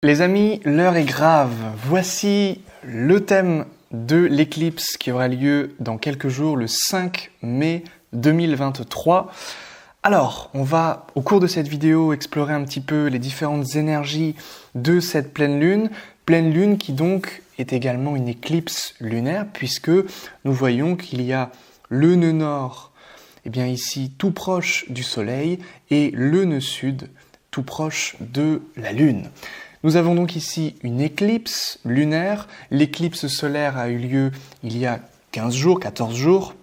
Les amis, l'heure est grave. Voici le thème de l'éclipse qui aura lieu dans quelques jours, le 5 mai 2023. Alors, on va, au cours de cette vidéo, explorer un petit peu les différentes énergies de cette pleine lune qui donc est également une éclipse lunaire, puisque nous voyons qu'il y a le nœud nord, ici, tout proche du soleil, et le nœud sud, tout proche de la lune. Nous avons donc ici une éclipse lunaire. L'éclipse solaire a eu lieu il y a 15 jours, 14 jours,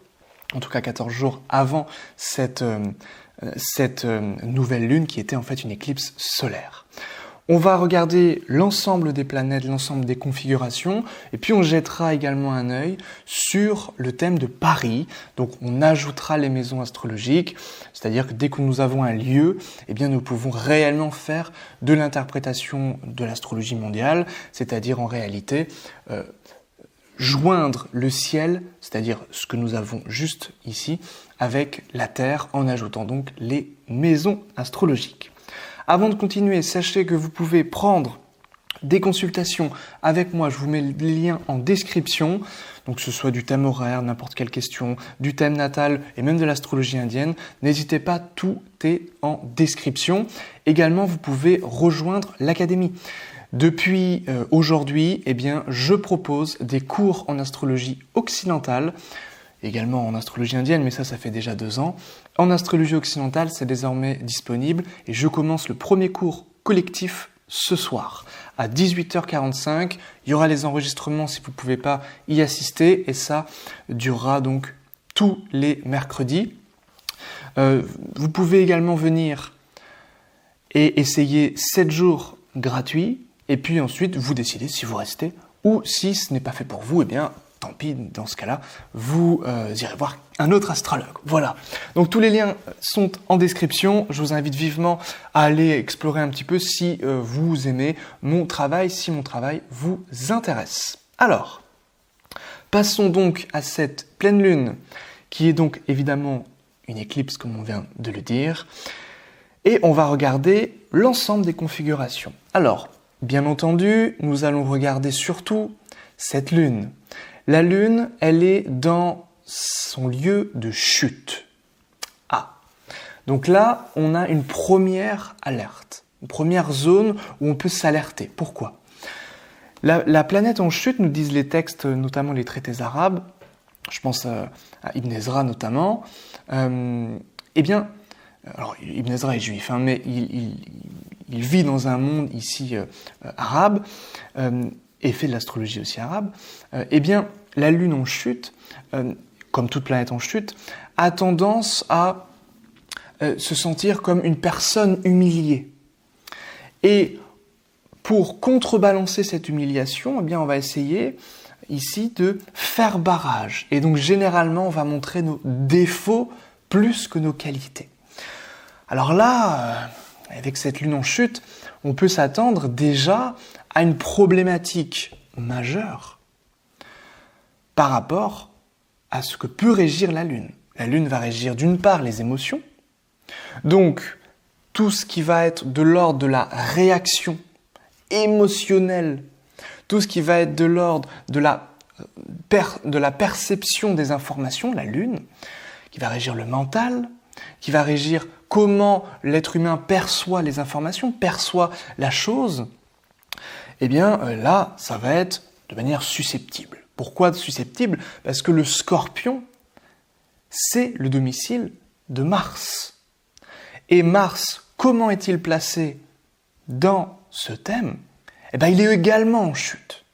en tout cas 14 jours avant cette nouvelle lune qui était en fait une éclipse solaire. On va regarder l'ensemble des planètes, l'ensemble des configurations, et puis on jettera également un œil sur le thème de Paris. Donc on ajoutera les maisons astrologiques, c'est-à-dire que dès que nous avons un lieu, nous pouvons réellement faire de l'interprétation de l'astrologie mondiale, c'est-à-dire en réalité joindre le ciel, c'est-à-dire ce que nous avons juste ici, avec la Terre, en ajoutant donc les maisons astrologiques. Avant de continuer, sachez que vous pouvez prendre des consultations avec moi. Je vous mets les liens en description. Donc que ce soit du thème horaire, n'importe quelle question, du thème natal et même de l'astrologie indienne. N'hésitez pas, tout est en description. Également, vous pouvez rejoindre l'académie. Depuis aujourd'hui, je propose des cours en astrologie occidentale, également en astrologie indienne, mais ça fait déjà 2 ans. En astrologie occidentale, c'est désormais disponible et je commence le premier cours collectif ce soir à 18h45. Il y aura les enregistrements si vous ne pouvez pas y assister et ça durera donc tous les mercredis. Vous pouvez également venir et essayer 7 jours gratuits et puis ensuite vous décidez si vous restez ou si ce n'est pas fait pour vous, tant pis, dans ce cas-là, vous irez voir un autre astrologue. Voilà. Donc tous les liens sont en description. Je vous invite vivement à aller explorer un petit peu si vous aimez mon travail, si mon travail vous intéresse. Alors, passons donc à cette pleine lune, qui est donc évidemment une éclipse, comme on vient de le dire, et on va regarder l'ensemble des configurations. Alors, bien entendu, nous allons regarder surtout cette lune. La lune, elle est dans son lieu de chute. Ah, donc là, on a une première alerte, une première zone où on peut s'alerter. Pourquoi ? La planète en chute, nous disent les textes, notamment les traités arabes, je pense à Ibn Ezra notamment, alors Ibn Ezra est juif, mais il vit dans un monde ici arabe, et fait de l'astrologie aussi arabe, la lune en chute, comme toute planète en chute, a tendance à se sentir comme une personne humiliée. Et pour contrebalancer cette humiliation, on va essayer ici de faire barrage. Et donc généralement, on va montrer nos défauts plus que nos qualités. Alors là, avec cette lune en chute, on peut s'attendre déjà à une problématique majeure par rapport à ce que peut régir la lune. La lune va régir d'une part les émotions, donc tout ce qui va être de l'ordre de la réaction émotionnelle, tout ce qui va être de l'ordre de la perception des informations, la lune, qui va régir le mental, qui va régir comment l'être humain perçoit les informations, perçoit la chose, là, ça va être de manière susceptible. Pourquoi susceptible ? Parce que le Scorpion, c'est le domicile de Mars. Et Mars, comment est-il placé dans ce thème ? Il est également en chute.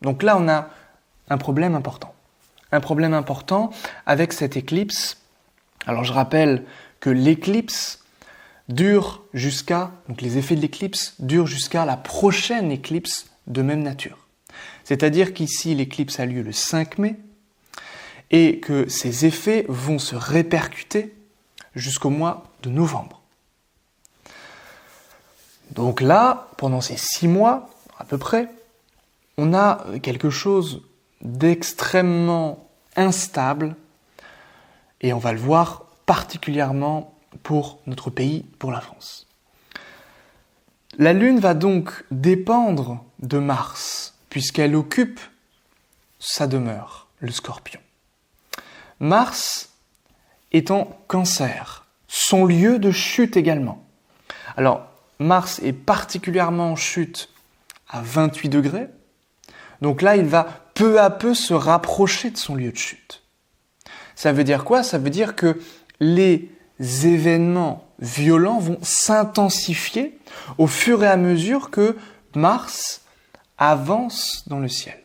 Donc là, on a un problème important. Un problème important avec cette éclipse. Alors je rappelle que l'éclipse dure donc les effets de l'éclipse durent jusqu'à la prochaine éclipse de même nature. C'est-à-dire qu'ici, l'éclipse a lieu le 5 mai et que ces effets vont se répercuter jusqu'au mois de novembre. Donc là, pendant ces 6 mois, à peu près, on a quelque chose d'extrêmement instable et on va le voir particulièrement pour notre pays, pour la France. La Lune va donc dépendre de Mars, puisqu'elle occupe sa demeure, le Scorpion. Mars est en Cancer, son lieu de chute également. Alors, Mars est particulièrement en chute à 28 degrés, donc là, il va peu à peu se rapprocher de son lieu de chute. Ça veut dire quoi? Ça veut dire que les événements violents vont s'intensifier au fur et à mesure que Mars avance dans le ciel.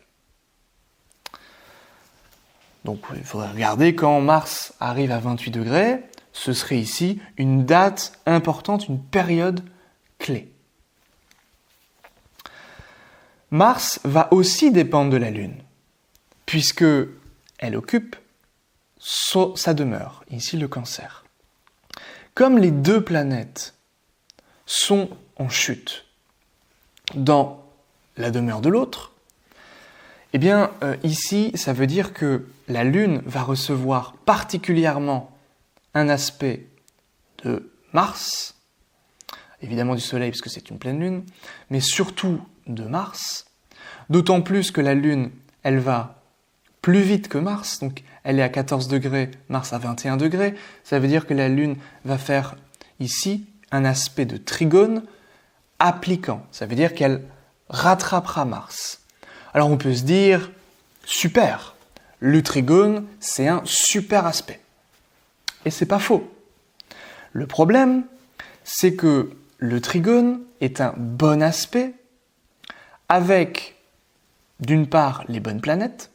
Donc il faudrait regarder quand Mars arrive à 28 degrés, ce serait ici une date importante, une période clé. Mars va aussi dépendre de la Lune, puisque elle occupe sa demeure, ici le Cancer. Comme les deux planètes sont en chute dans la demeure de l'autre, eh bien ici ça veut dire que la Lune va recevoir particulièrement un aspect de Mars, évidemment du Soleil puisque c'est une pleine Lune, mais surtout de Mars, d'autant plus que la Lune, elle va plus vite que Mars, donc elle est à 14 degrés, Mars à 21 degrés, ça veut dire que la Lune va faire ici un aspect de trigone appliquant, ça veut dire qu'elle rattrapera Mars. Alors on peut se dire, super, le trigone c'est un super aspect. Et c'est pas faux. Le problème, c'est que le trigone est un bon aspect avec, d'une part, les bonnes planètes,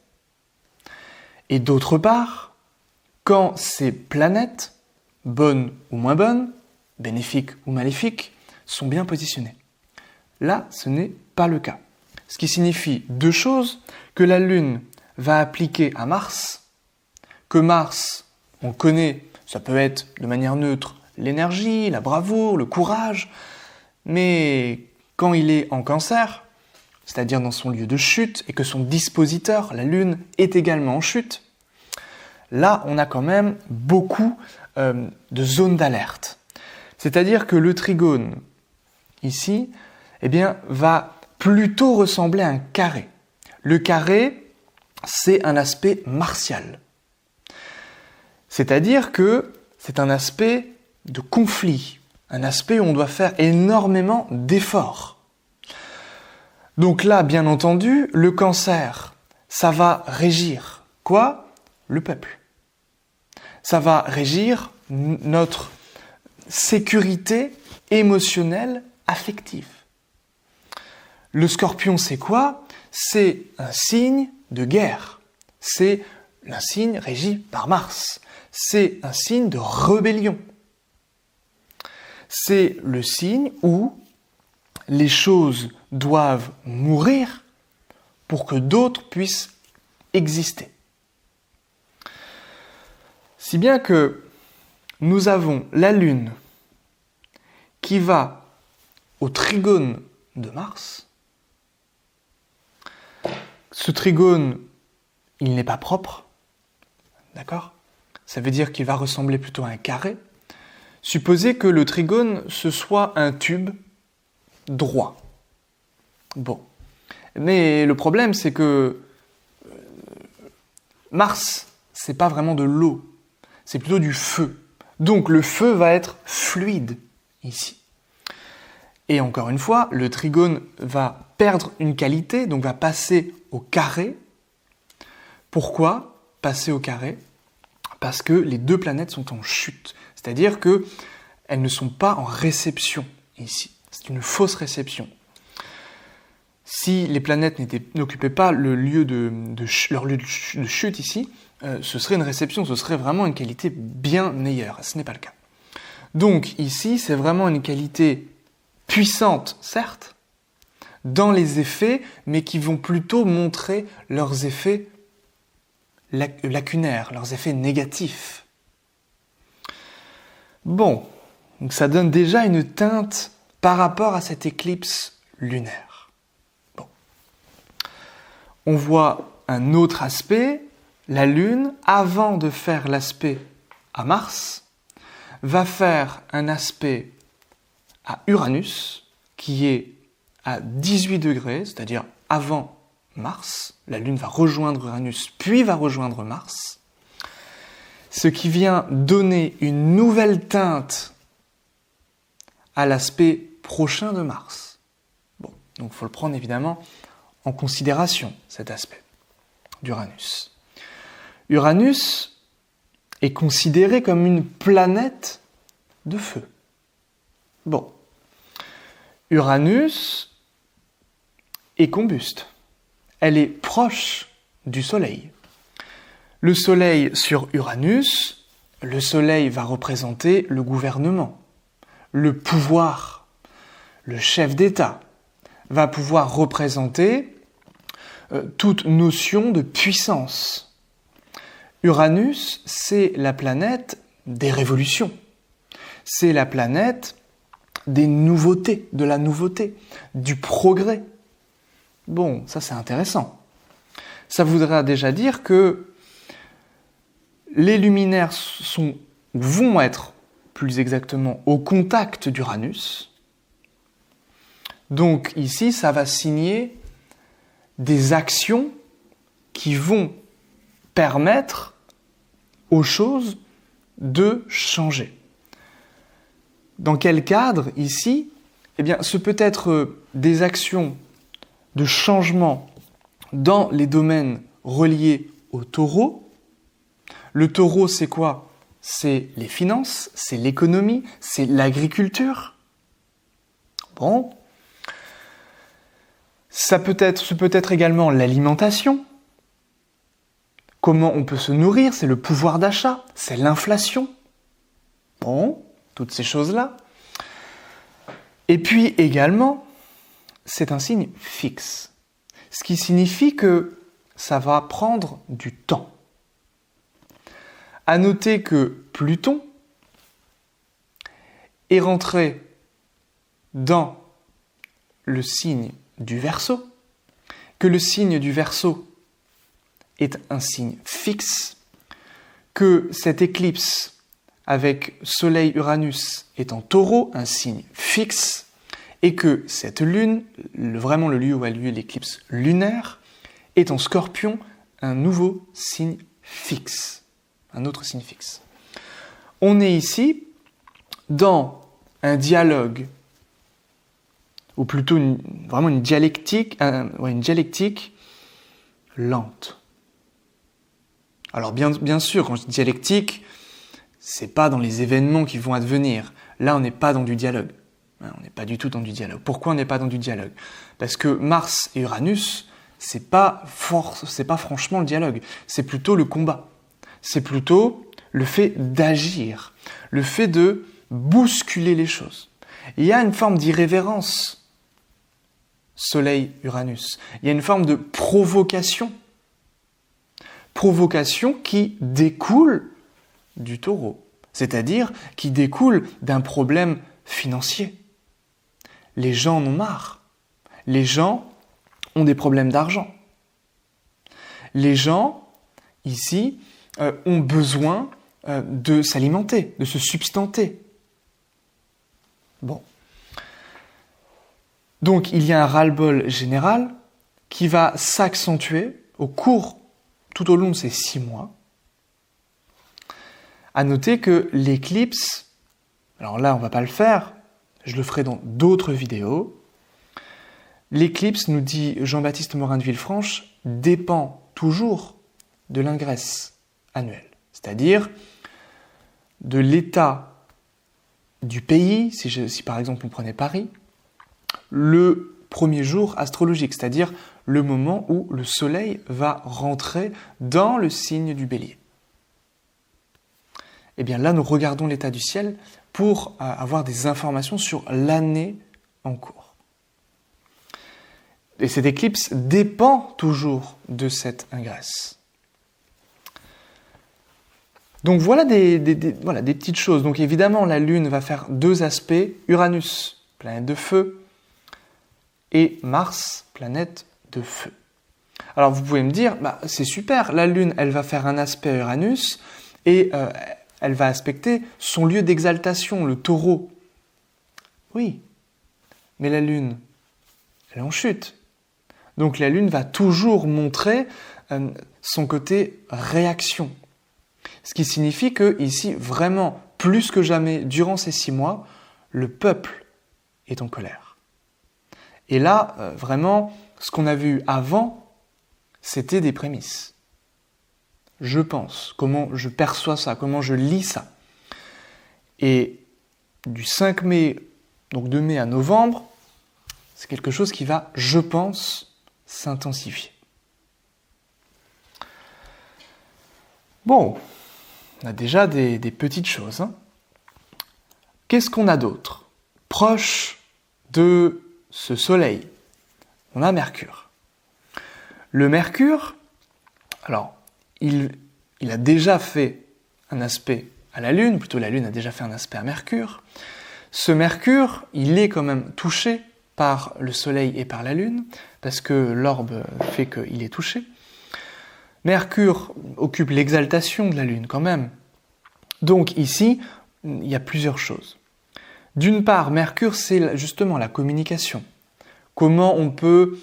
et d'autre part, quand ces planètes, bonnes ou moins bonnes, bénéfiques ou maléfiques, sont bien positionnées. Là, ce n'est pas le cas. Ce qui signifie deux choses, que la Lune va appliquer à Mars, que Mars, on connaît, ça peut être de manière neutre, l'énergie, la bravoure, le courage, mais quand il est en Cancer, c'est-à-dire dans son lieu de chute, et que son dispositeur, la Lune, est également en chute, là, on a quand même beaucoup de zones d'alerte. C'est-à-dire que le trigone, ici, eh bien, va plutôt ressembler à un carré. Le carré, c'est un aspect martial. C'est-à-dire que c'est un aspect de conflit, un aspect où on doit faire énormément d'efforts. Donc là, bien entendu, le Cancer, ça va régir quoi? Le peuple. Ça va régir notre sécurité émotionnelle, affective. Le Scorpion, c'est quoi? C'est un signe de guerre. C'est un signe régi par Mars. C'est un signe de rébellion. C'est le signe où les choses doivent mourir pour que d'autres puissent exister. Si bien que nous avons la Lune qui va au trigone de Mars. Ce trigone, il n'est pas propre, d'accord? Ça veut dire qu'il va ressembler plutôt à un carré. Supposez que le trigone, ce soit un tube droit. Bon. Mais le problème, c'est que Mars, c'est pas vraiment de l'eau, c'est plutôt du feu. Donc le feu va être fluide ici. Et encore une fois, le trigone va perdre une qualité, donc va passer au carré. Pourquoi passer au carré? Parce que les deux planètes sont en chute. C'est-à-dire qu'elles ne sont pas en réception ici. C'est une fausse réception. Si les planètes n'occupaient pas leur lieu de chute ici, ce serait une réception, ce serait vraiment une qualité bien meilleure. Ce n'est pas le cas. Donc ici, c'est vraiment une qualité puissante, certes, dans les effets, mais qui vont plutôt montrer leurs effets lacunaires, leurs effets négatifs. Bon, donc ça donne déjà une teinte par rapport à cette éclipse lunaire. Bon. On voit un autre aspect, la Lune, avant de faire l'aspect à Mars, va faire un aspect à Uranus qui est à 18 degrés, c'est-à-dire avant Mars. La Lune va rejoindre Uranus, puis va rejoindre Mars. Ce qui vient donner une nouvelle teinte à l'aspect prochain de Mars. Bon, donc il faut le prendre évidemment en considération, cet aspect d'Uranus. Uranus est considéré comme une planète de feu. Bon, Uranus est combuste. Elle est proche du Soleil. Le Soleil sur Uranus, le Soleil va représenter le gouvernement, le pouvoir. Le chef d'État va pouvoir représenter toute notion de puissance. Uranus, c'est la planète des révolutions. C'est la planète des nouveautés, de la nouveauté, du progrès. Bon, ça c'est intéressant. Ça voudra déjà dire que les luminaires vont être, plus exactement, au contact d'Uranus. Donc ici, ça va signer des actions qui vont permettre aux choses de changer. Dans quel cadre, ici? Eh bien, ce peut être des actions de changement dans les domaines reliés au taureau. Le taureau, c'est quoi? C'est les finances, c'est l'économie, c'est l'agriculture. Bon. Ce peut être également l'alimentation. Comment on peut se nourrir, c'est le pouvoir d'achat, c'est l'inflation. Bon, toutes ces choses-là. Et puis également, c'est un signe fixe. Ce qui signifie que ça va prendre du temps. À noter que Pluton est rentré dans le signe du Verseau, que le signe du Verseau est un signe fixe, que cette éclipse avec Soleil-Uranus est en Taureau, un signe fixe, et que cette lune, vraiment le lieu où a lieu l'éclipse lunaire, est en Scorpion, un nouveau signe fixe, un autre signe fixe. On est ici dans un dialogue, ou plutôt vraiment une dialectique lente. Alors bien sûr, quand je dis dialectique, c'est pas dans les événements qui vont advenir. Là, on n'est pas dans du dialogue. On n'est pas du tout dans du dialogue. Pourquoi on n'est pas dans du dialogue? Parce que Mars et Uranus, c'est pas franchement le dialogue. C'est plutôt le combat. C'est plutôt le fait d'agir, le fait de bousculer les choses. Il y a une forme d'irrévérence, Soleil-Uranus. Il y a une forme de provocation. Provocation qui découle du Taureau, c'est-à-dire qui découle d'un problème financier. Les gens en ont marre. Les gens ont des problèmes d'argent. Les gens, ici, ont besoin de s'alimenter, de se substanter. Bon. Donc, il y a un ras-le-bol général qui va s'accentuer tout au long de ces 6 mois. À noter que l'éclipse, alors là, on ne va pas le faire, je le ferai dans d'autres vidéos. L'éclipse, nous dit Jean-Baptiste Morin de Villefranche, dépend toujours de l'ingresse annuelle, c'est-à-dire de l'état du pays, si par exemple on prenait Paris, le premier jour astrologique, c'est-à-dire le moment où le Soleil va rentrer dans le signe du Bélier. Eh bien là, nous regardons l'état du ciel pour avoir des informations sur l'année en cours. Et cette éclipse dépend toujours de cette ingresse. Donc voilà des petites choses. Donc évidemment, la Lune va faire 2 aspects. Uranus, planète de feu, et Mars, planète de feu. Alors vous pouvez me dire, c'est super, la Lune, elle va faire un aspect à Uranus, et elle va aspecter son lieu d'exaltation, le Taureau. Oui, mais la Lune, elle est en chute. Donc la Lune va toujours montrer son côté réaction. Ce qui signifie que ici, vraiment, plus que jamais, durant ces 6 mois, le peuple est en colère. Et là, vraiment, ce qu'on a vu avant, c'était des prémices. Je pense, comment je perçois ça, comment je lis ça. Et du 5 mai, donc de mai à novembre, c'est quelque chose qui va, je pense, s'intensifier. Bon, on a déjà des petites choses. Qu'est-ce qu'on a d'autre? Proche de ce Soleil, on a Mercure. Le Mercure, alors, il a déjà fait un aspect à la Lune, plutôt la Lune a déjà fait un aspect à Mercure. Ce Mercure, il est quand même touché par le Soleil et par la Lune, parce que l'orbe fait qu'il est touché. Mercure occupe l'exaltation de la Lune quand même. Donc ici, il y a plusieurs choses. D'une part, Mercure, c'est justement la communication. Comment on peut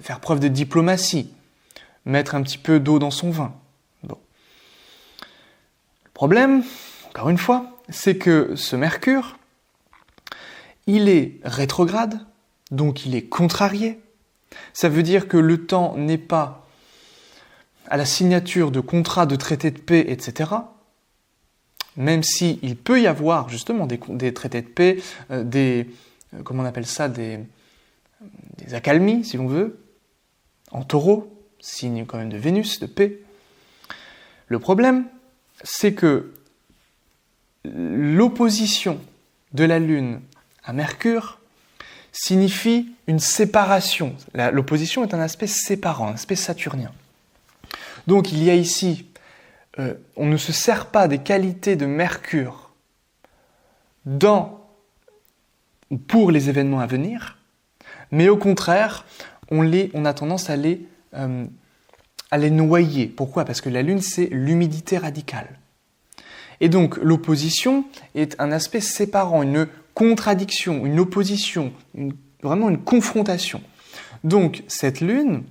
faire preuve de diplomatie, mettre un petit peu d'eau dans son vin. Bon. Le problème, encore une fois, c'est que ce Mercure, il est rétrograde, donc il est contrarié. Ça veut dire que le temps n'est pas à la signature de contrats, de traités de paix, etc. Même s'il peut y avoir justement des traités de paix, comment on appelle ça, des accalmies, si l'on veut, en taureau, signe quand même de Vénus, de paix. Le problème, c'est que l'opposition de la Lune à Mercure signifie une séparation. L'opposition est un aspect séparant, un aspect saturnien. Donc il y a ici, on ne se sert pas des qualités de Mercure pour les événements à venir, mais au contraire, on a tendance à les noyer. Pourquoi? Parce que la Lune, c'est l'humidité radicale. Et donc l'opposition est un aspect séparant, une contradiction, une opposition, vraiment une confrontation. Donc cette Lune,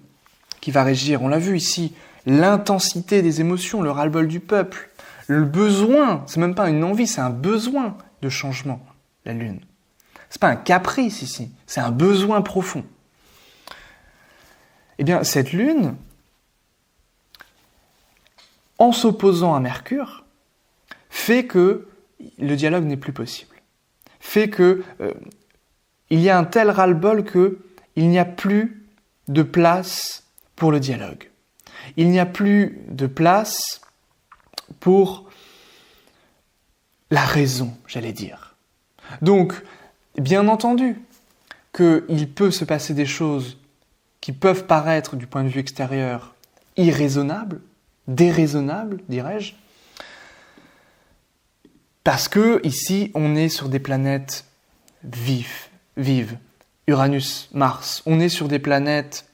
qui va régir, on l'a vu ici, l'intensité des émotions, le ras-le-bol du peuple, le besoin, c'est même pas une envie, c'est un besoin de changement, la Lune. C'est pas un caprice ici, c'est un besoin profond. Eh bien, cette Lune, en s'opposant à Mercure, fait que le dialogue n'est plus possible. Fait que il y a un tel ras-le-bol qu'il n'y a plus de place pour le dialogue. Il n'y a plus de place pour la raison, j'allais dire. Donc, bien entendu, qu'il peut se passer des choses qui peuvent paraître, du point de vue extérieur, irraisonnables, déraisonnables, dirais-je, parce que ici, on est sur des planètes vives, Uranus, Mars, on est sur des planètes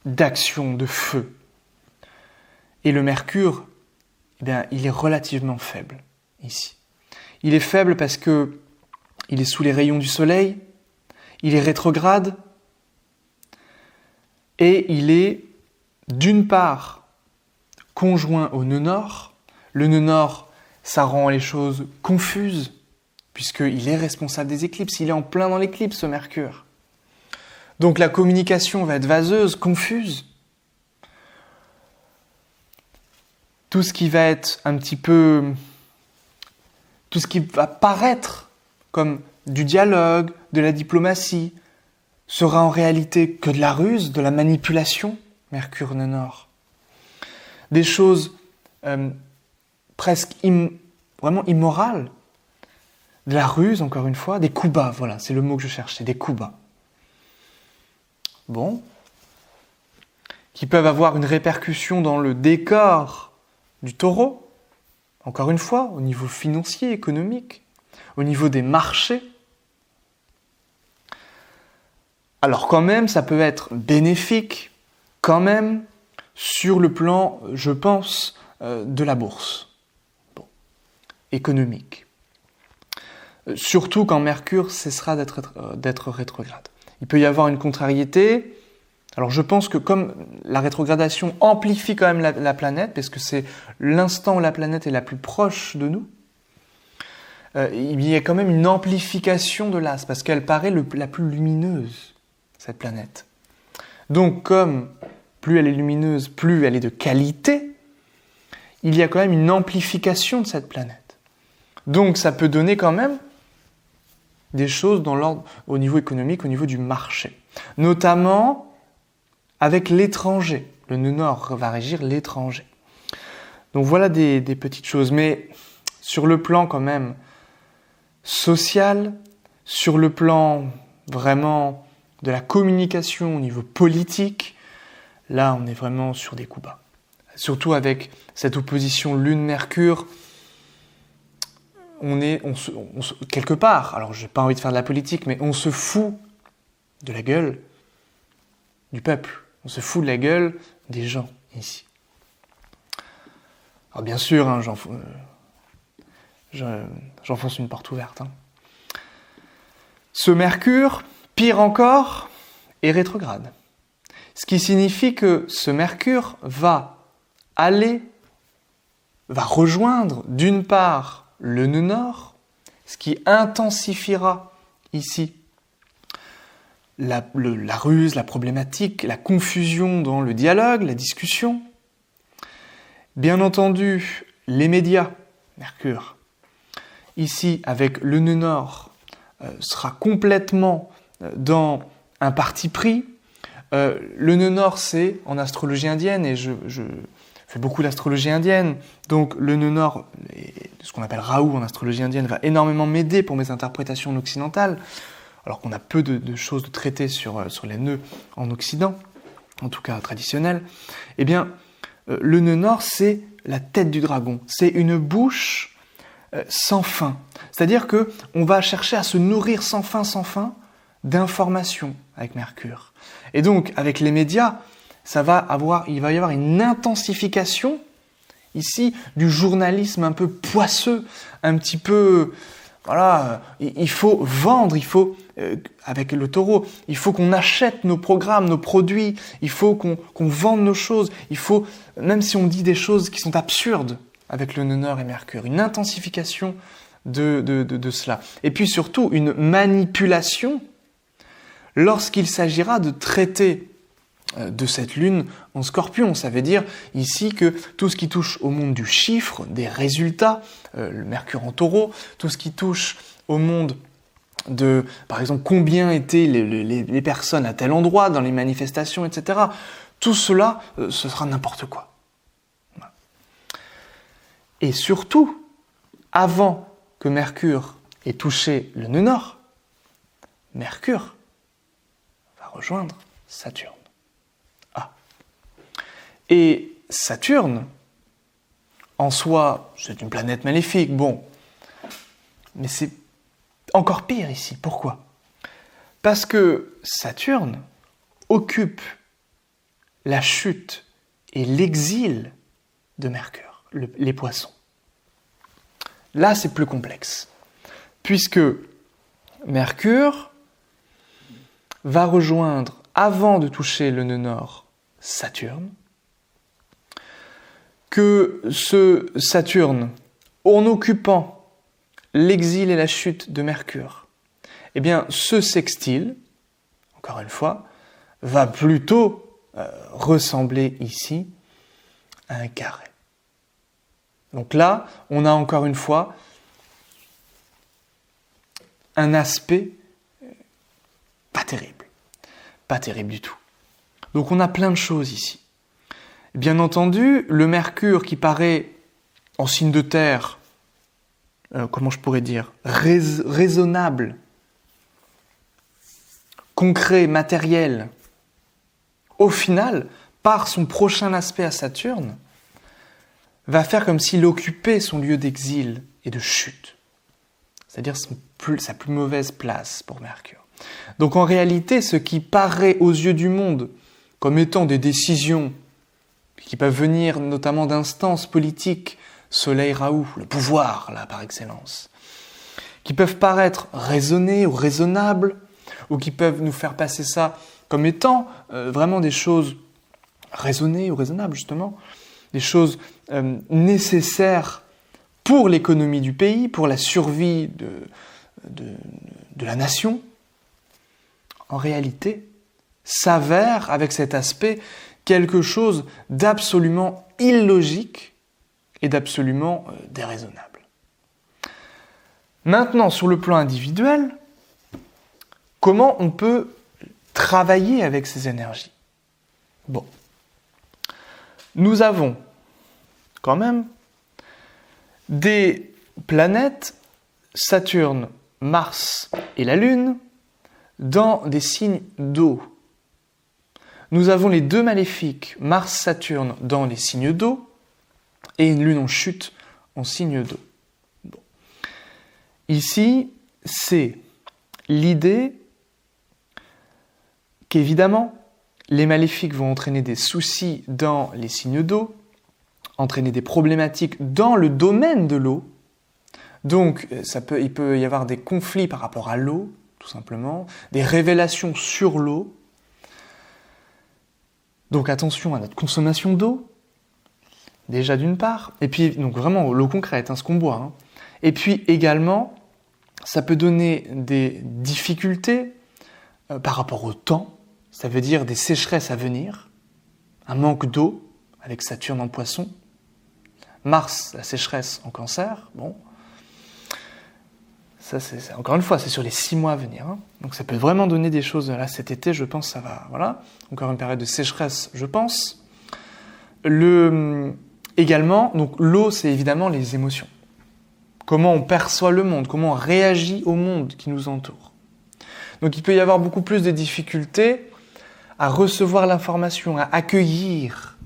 d'action, de feu. Et le Mercure, eh bien, il est relativement faible ici. Il est faible parce que il est sous les rayons du Soleil, il est rétrograde, et il est, d'une part, conjoint au nœud nord. Le nœud nord, ça rend les choses confuses, puisqu'il est responsable des éclipses, il est en plein dans l'éclipse, ce Mercure. Donc la communication va être vaseuse, confuse. Tout ce qui va être un petit peu... tout ce qui va paraître comme du dialogue, de la diplomatie, sera en réalité que de la ruse, de la manipulation, Mercure nœud nord. Des choses presque vraiment immorales, de la ruse, encore une fois, des coups bas, voilà, c'est le mot que je cherchais, des coups bas. Bon, qui peuvent avoir une répercussion dans le décor du taureau, encore une fois, au niveau financier, économique, au niveau des marchés. Alors quand même, ça peut être bénéfique, quand même, sur le plan, je pense, de la bourse, économique. surtout quand Mercure cessera d'être rétrograde. Il peut y avoir une contrariété. Alors je pense que comme la rétrogradation amplifie quand même la planète, parce que c'est l'instant où la planète est la plus proche de nous, il y a quand même une amplification de l'astre, parce qu'elle paraît la plus lumineuse, cette planète. Donc comme plus elle est lumineuse, plus elle est de qualité, il y a quand même une amplification de cette planète. Donc ça peut donner quand même des choses dans l'ordre, au niveau économique, au niveau du marché. Notamment avec l'étranger. Le nœud nord va régir l'étranger. Donc voilà des petites choses. Mais sur le plan quand même social, sur le plan vraiment de la communication au niveau politique, là on est vraiment sur des coups bas. Surtout avec cette opposition Lune-Mercure, quelque part, alors j'ai pas envie de faire de la politique, mais on se fout de la gueule du peuple, on se fout de la gueule des gens ici. Alors bien sûr, hein, j'enfonce une porte ouverte. Hein. Ce Mercure, pire encore, est rétrograde. Ce qui signifie que ce Mercure va rejoindre d'une part le nœud nord, ce qui intensifiera ici la ruse, la problématique, la confusion dans le dialogue, la discussion. Bien entendu, les médias, Mercure, ici avec le nœud nord, sera complètement dans un parti pris. Le nœud nord, c'est en astrologie indienne, et je fais beaucoup d'astrologie indienne, donc le nœud nord, ce qu'on appelle Rahu en astrologie indienne, va énormément m'aider pour mes interprétations occidentales, alors qu'on a peu de choses de traiter sur les nœuds en Occident, en tout cas traditionnels. Eh bien, le nœud nord, c'est la tête du dragon, c'est une bouche sans fin. C'est-à-dire qu'on va chercher à se nourrir sans fin d'informations avec Mercure. Et donc, avec les médias, il va y avoir une intensification ici du journalisme un peu poisseux, un petit peu, voilà, il faut vendre, avec le taureau, il faut qu'on achète nos programmes, nos produits, il faut qu'on vende nos choses, même si on dit des choses qui sont absurdes avec le nœud nord et Mercure, une intensification de cela. Et puis surtout, une manipulation lorsqu'il s'agira de traiter de cette lune en Scorpion. Ça veut dire ici que tout ce qui touche au monde du chiffre, des résultats, le Mercure en Taureau, tout ce qui touche au monde de, par exemple, combien étaient les personnes à tel endroit, dans les manifestations, etc. Tout cela, ce sera n'importe quoi. Voilà. Et surtout, avant que Mercure ait touché le nœud nord, Mercure va rejoindre Saturne. Et Saturne, en soi, c'est une planète maléfique, bon, mais c'est encore pire ici. Pourquoi ? Parce que Saturne occupe la chute et l'exil de Mercure, les poissons. Là, c'est plus complexe, puisque Mercure va rejoindre, avant de toucher le nœud nord, Saturne, que ce Saturne, en occupant l'exil et la chute de Mercure, eh bien, ce sextile, encore une fois, va plutôt ressembler ici à un carré. Donc là, on a encore une fois un aspect pas terrible du tout. Donc on a plein de choses ici. Bien entendu, le Mercure qui paraît en signe de terre, comment je pourrais dire, raisonnable, concret, matériel, au final, par son prochain aspect à Saturne, va faire comme s'il occupait son lieu d'exil et de chute. C'est-à-dire sa plus mauvaise place pour Mercure. Donc en réalité, ce qui paraît aux yeux du monde comme étant des décisions qui peuvent venir notamment d'instances politiques, Soleil, Rahu, le pouvoir, là, par excellence, qui peuvent paraître raisonnées ou raisonnables, ou qui peuvent nous faire passer ça comme étant vraiment des choses raisonnées ou raisonnables, justement, des choses nécessaires pour l'économie du pays, pour la survie de la nation, en réalité, s'avère, avec cet aspect, quelque chose d'absolument illogique et d'absolument déraisonnable. Maintenant, sur le plan individuel, comment on peut travailler avec ces énergies? Bon. Nous avons quand même des planètes, Saturne, Mars et la Lune, dans des signes d'eau. Nous avons les deux maléfiques, Mars-Saturne, dans les signes d'eau, et une Lune en chute en signe d'eau. Bon. Ici, c'est l'idée qu'évidemment, les maléfiques vont entraîner des soucis dans les signes d'eau, entraîner des problématiques dans le domaine de l'eau. Donc, il peut y avoir des conflits par rapport à l'eau, tout simplement, des révélations sur l'eau. Donc attention à notre consommation d'eau, déjà d'une part, et puis donc vraiment l'eau concrète, ce qu'on boit. Hein. Et puis également, ça peut donner des difficultés par rapport au temps, ça veut dire des sécheresses à venir, un manque d'eau, avec Saturne en Poisson, Mars, la sécheresse en Cancer, bon. Ça, encore une fois, c'est sur les 6 mois à venir. Hein. Donc ça peut vraiment donner des choses. Là, cet été, je pense, ça va. Voilà. Encore une période de sécheresse, je pense. Également, donc l'eau, c'est évidemment les émotions. Comment on perçoit le monde, comment on réagit au monde qui nous entoure. Donc il peut y avoir beaucoup plus de difficultés à recevoir l'information, à accueillir.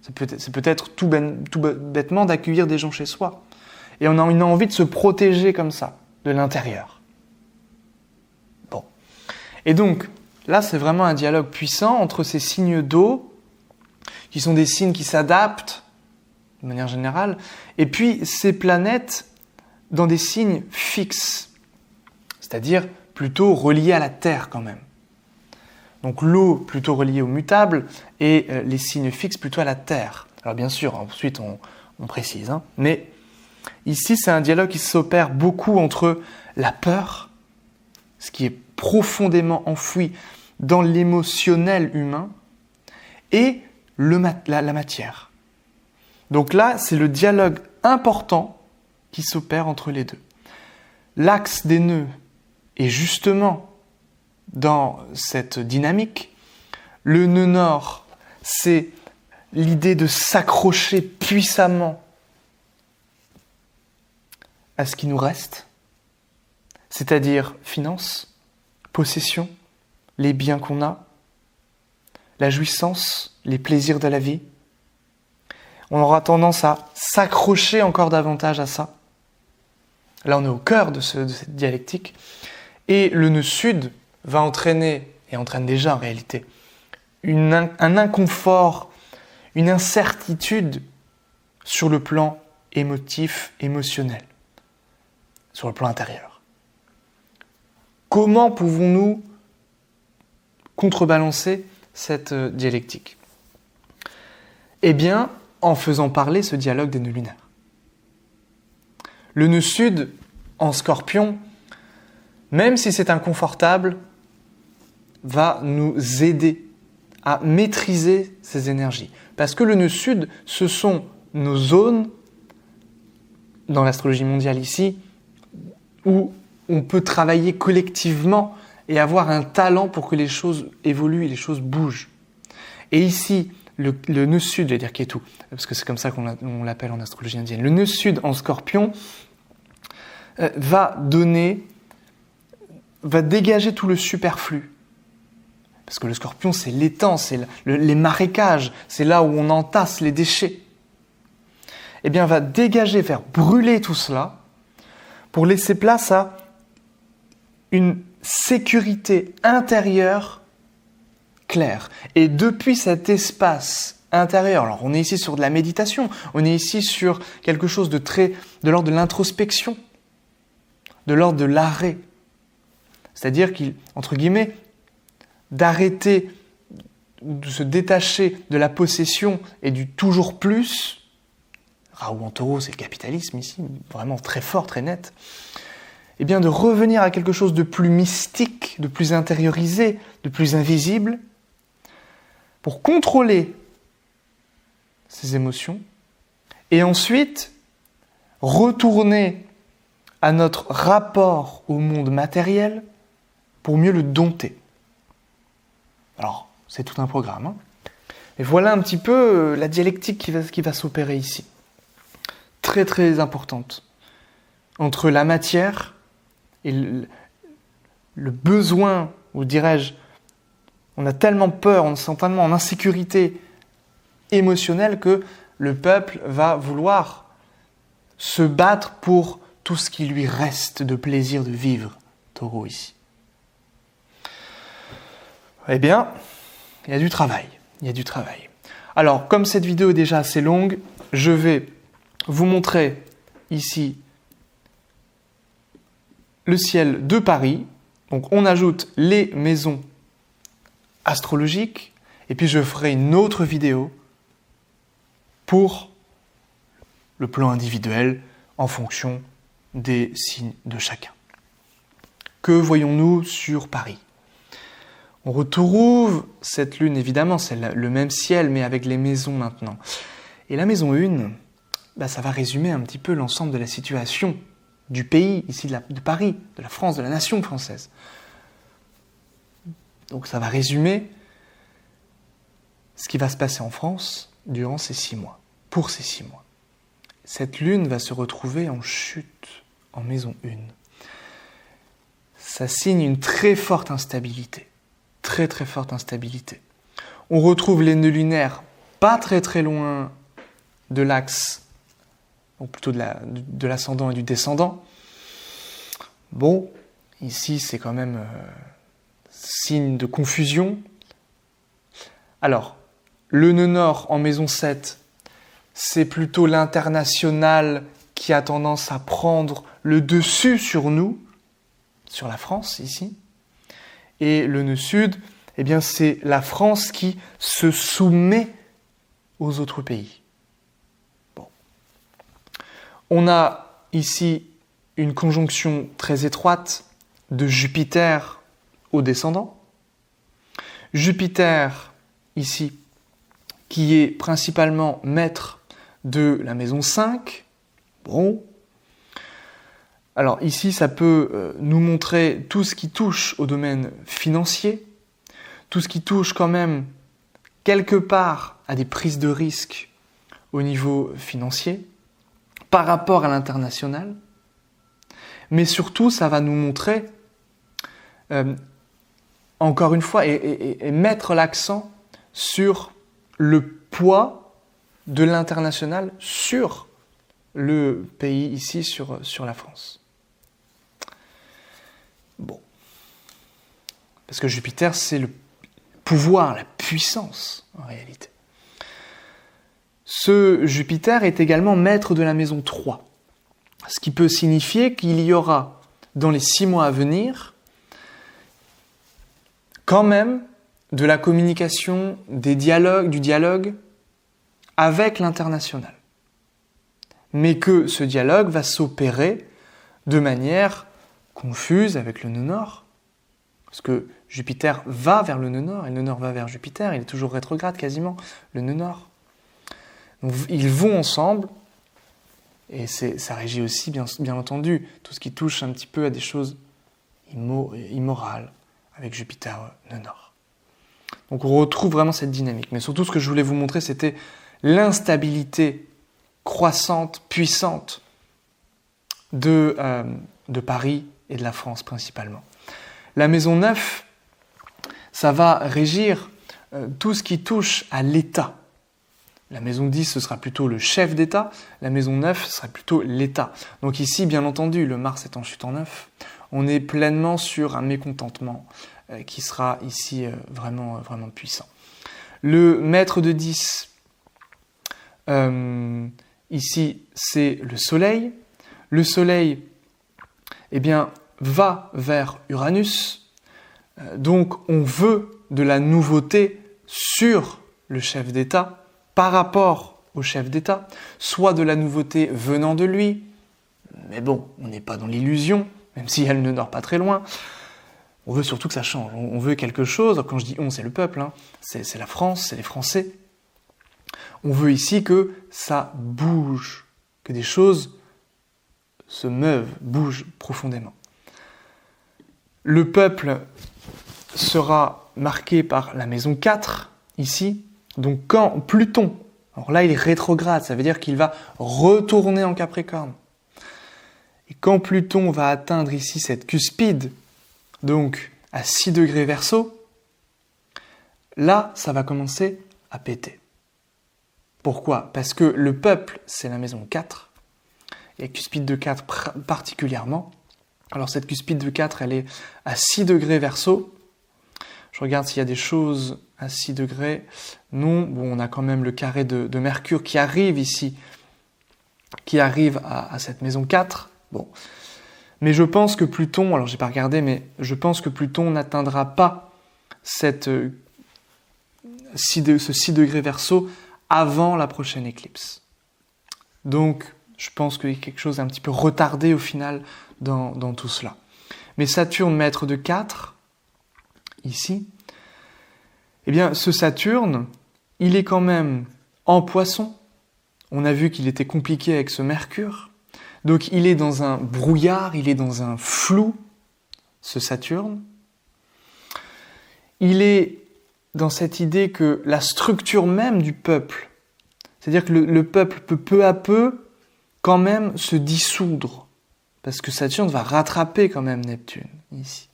C'est peut-être tout bêtement d'accueillir des gens chez soi. Et on a une envie de se protéger comme ça, de l'intérieur. Bon. Et donc, là, c'est vraiment un dialogue puissant entre ces signes d'eau, qui sont des signes qui s'adaptent, de manière générale, et puis ces planètes dans des signes fixes, c'est-à-dire plutôt reliés à la Terre quand même. Donc l'eau plutôt reliée au mutable, et les signes fixes plutôt à la Terre. Alors bien sûr, ensuite on précise, hein, mais ici, c'est un dialogue qui s'opère beaucoup entre la peur, ce qui est profondément enfoui dans l'émotionnel humain, et la matière. Donc là, c'est le dialogue important qui s'opère entre les deux. L'axe des nœuds est justement dans cette dynamique. Le nœud nord, c'est l'idée de s'accrocher puissamment à ce qui nous reste, c'est-à-dire finances, possessions, les biens qu'on a, la jouissance, les plaisirs de la vie. On aura tendance à s'accrocher encore davantage à ça. Là, on est au cœur de cette dialectique. Et le nœud sud va entraîner, et entraîne déjà en réalité, un inconfort, une incertitude sur le plan émotif, émotionnel, sur le plan intérieur. Comment pouvons-nous contrebalancer cette dialectique? Eh bien, en faisant parler ce dialogue des nœuds lunaires. Le nœud sud, en Scorpion, même si c'est inconfortable, va nous aider à maîtriser ces énergies. Parce que le nœud sud, ce sont nos zones, dans l'astrologie mondiale ici, où on peut travailler collectivement et avoir un talent pour que les choses évoluent et les choses bougent. Et ici, le nœud sud, je vais dire Ketu, parce que c'est comme ça qu'on l'appelle en astrologie indienne, le nœud sud en Scorpion va dégager tout le superflu. Parce que le Scorpion, c'est l'étang, c'est les marécages, c'est là où on entasse les déchets. Eh bien, va dégager, faire brûler tout cela pour laisser place à une sécurité intérieure claire. Et depuis cet espace intérieur, alors on est ici sur de la méditation, on est ici sur quelque chose de l'ordre de l'introspection. de l'ordre de l'arrêt. C'est-à-dire entre guillemets, d'arrêter, de se détacher de la possession et du toujours plus. Raoult en taureau, c'est le capitalisme ici, vraiment très fort, très net. Eh bien, de revenir à quelque chose de plus mystique, de plus intériorisé, de plus invisible, pour contrôler ces émotions, et ensuite retourner à notre rapport au monde matériel pour mieux le dompter. Alors, c'est tout un programme. Hein. Et voilà un petit peu la dialectique qui va s'opérer ici. Très très importante. Entre la matière et le besoin, ou dirais-je, on a tellement peur, on se sent tellement en insécurité émotionnelle que le peuple va vouloir se battre pour tout ce qui lui reste de plaisir de vivre, taureau ici. Eh bien, il y a du travail. Alors, comme cette vidéo est déjà assez longue, je vais vous montrer ici le ciel de Paris. Donc, on ajoute les maisons astrologiques, et puis je ferai une autre vidéo pour le plan individuel en fonction des signes de chacun. Que voyons-nous sur Paris ? On retrouve cette lune, évidemment, c'est le même ciel, mais avec les maisons maintenant. Et la maison 1, ça va résumer un petit peu l'ensemble de la situation du pays, ici de Paris, de la France, de la nation française. Donc ça va résumer ce qui va se passer en France durant ces 6 mois, pour ces 6 mois. Cette lune va se retrouver en chute, en maison 1. Ça signe une très forte instabilité. Très très forte instabilité. On retrouve les nœuds lunaires pas très très loin de l'axe, ou plutôt de l'ascendant et du descendant. Bon, ici c'est quand même signe de confusion. Alors, le nœud nord en maison 7, c'est plutôt l'international qui a tendance à prendre le dessus sur nous, sur la France ici. Et le nœud sud, eh bien, c'est la France qui se soumet aux autres pays. Bon. On a ici une conjonction très étroite de Jupiter au descendant. Jupiter, ici, qui est principalement maître de la maison 5. Bon. Alors ici, ça peut nous montrer tout ce qui touche au domaine financier, tout ce qui touche quand même quelque part à des prises de risques au niveau financier par rapport à l'international. Mais surtout, ça va nous montrer, encore une fois, et mettre l'accent sur le poids de l'international sur le pays ici, sur la France. Bon. Parce que Jupiter, c'est le pouvoir, la puissance, en réalité. Ce Jupiter est également maître de la maison 3. Ce qui peut signifier qu'il y aura, dans les 6 mois à venir, quand même de la communication, du dialogue avec l'international. Mais que ce dialogue va s'opérer de manière confuse avec le nœud nord. Parce que Jupiter va vers le nœud nord, et le nœud nord va vers Jupiter, il est toujours rétrograde quasiment, le nœud nord. Donc ils vont ensemble, et ça régit aussi, bien entendu, tout ce qui touche un petit peu à des choses immorales, avec Jupiter nœud nord. Donc on retrouve vraiment cette dynamique. Mais surtout, ce que je voulais vous montrer, c'était l'instabilité croissante, puissante de Paris et de la France principalement. La maison 9, ça va régir tout ce qui touche à l'État. La maison 10, ce sera plutôt le chef d'État. La maison 9, ce sera plutôt l'État. Donc ici, bien entendu, le Mars est en chute en 9. On est pleinement sur un mécontentement qui sera ici vraiment, vraiment puissant. Le maître de 10, ici, c'est le Soleil. Le Soleil, eh bien, va vers Uranus. Donc, on veut de la nouveauté sur le chef d'État par rapport au chef d'État, soit de la nouveauté venant de lui, mais bon, on n'est pas dans l'illusion, même si elle ne dort pas très loin. On veut surtout que ça change, on veut quelque chose, quand je dis on, c'est le peuple, hein. C'est la France, c'est les Français. On veut ici que ça bouge, que des choses se meuvent, bougent profondément. Le peuple sera marqué par la maison 4, ici. Donc quand Pluton, alors là il est rétrograde, ça veut dire qu'il va retourner en Capricorne. Et quand Pluton va atteindre ici cette cuspide, donc à 6 degrés Verseau, là ça va commencer à péter. Pourquoi ? Parce que le peuple, c'est la maison 4, et la cuspide de 4 particulièrement. Alors cette cuspide de 4, elle est à 6 degrés Verseau. Je regarde s'il y a des choses à 6 degrés. Non, bon, on a quand même le carré de Mercure qui arrive ici, qui arrive à cette maison 4. Bon. Mais je pense que Pluton, alors j'ai pas regardé, mais je pense que Pluton n'atteindra pas ce 6 degrés Verseau avant la prochaine éclipse. Donc, je pense qu'il y a quelque chose d'un petit peu retardé au final dans tout cela. Mais Saturne, maître de 4, ici, eh bien, ce Saturne, il est quand même en Poisson. On a vu qu'il était compliqué avec ce Mercure. Donc, il est dans un brouillard, il est dans un flou, ce Saturne. Il est dans cette idée que la structure même du peuple, c'est-à-dire que le peuple peut peu à peu quand même se dissoudre, parce que Saturne va rattraper quand même Neptune, ici.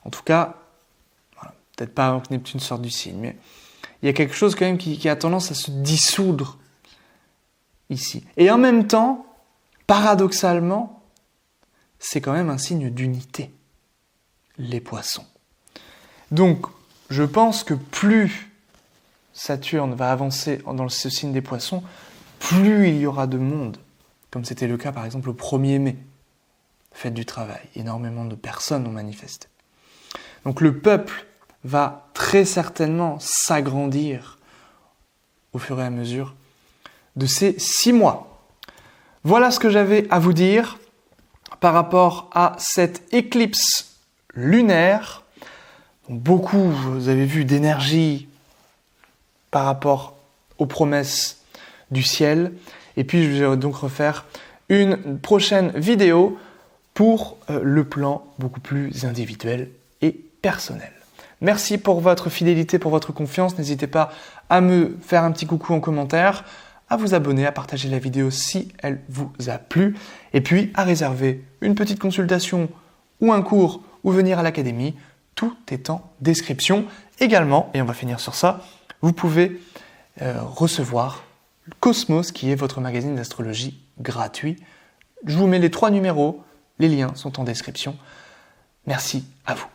En tout cas, voilà, peut-être pas avant que Neptune sorte du signe, mais il y a quelque chose quand même qui a tendance à se dissoudre, ici. Et en même temps, paradoxalement, c'est quand même un signe d'unité, les Poissons. Donc, je pense que plus Saturne va avancer dans ce signe des Poissons, plus il y aura de monde, comme c'était le cas par exemple au 1er mai, fête du travail. Énormément de personnes ont manifesté. Donc le peuple va très certainement s'agrandir au fur et à mesure de ces 6 mois. Voilà ce que j'avais à vous dire par rapport à cette éclipse lunaire. Beaucoup, vous avez vu, d'énergie par rapport aux promesses du ciel. Et puis, je vais donc refaire une prochaine vidéo pour le plan beaucoup plus individuel et personnel. Merci pour votre fidélité, pour votre confiance. N'hésitez pas à me faire un petit coucou en commentaire, à vous abonner, à partager la vidéo si elle vous a plu, et puis à réserver une petite consultation ou un cours ou venir à l'académie. Tout est en description. Également, et on va finir sur ça, vous pouvez recevoir Cosmos, qui est votre magazine d'astrologie gratuit. Je vous mets les 3 numéros, les liens sont en description. Merci à vous.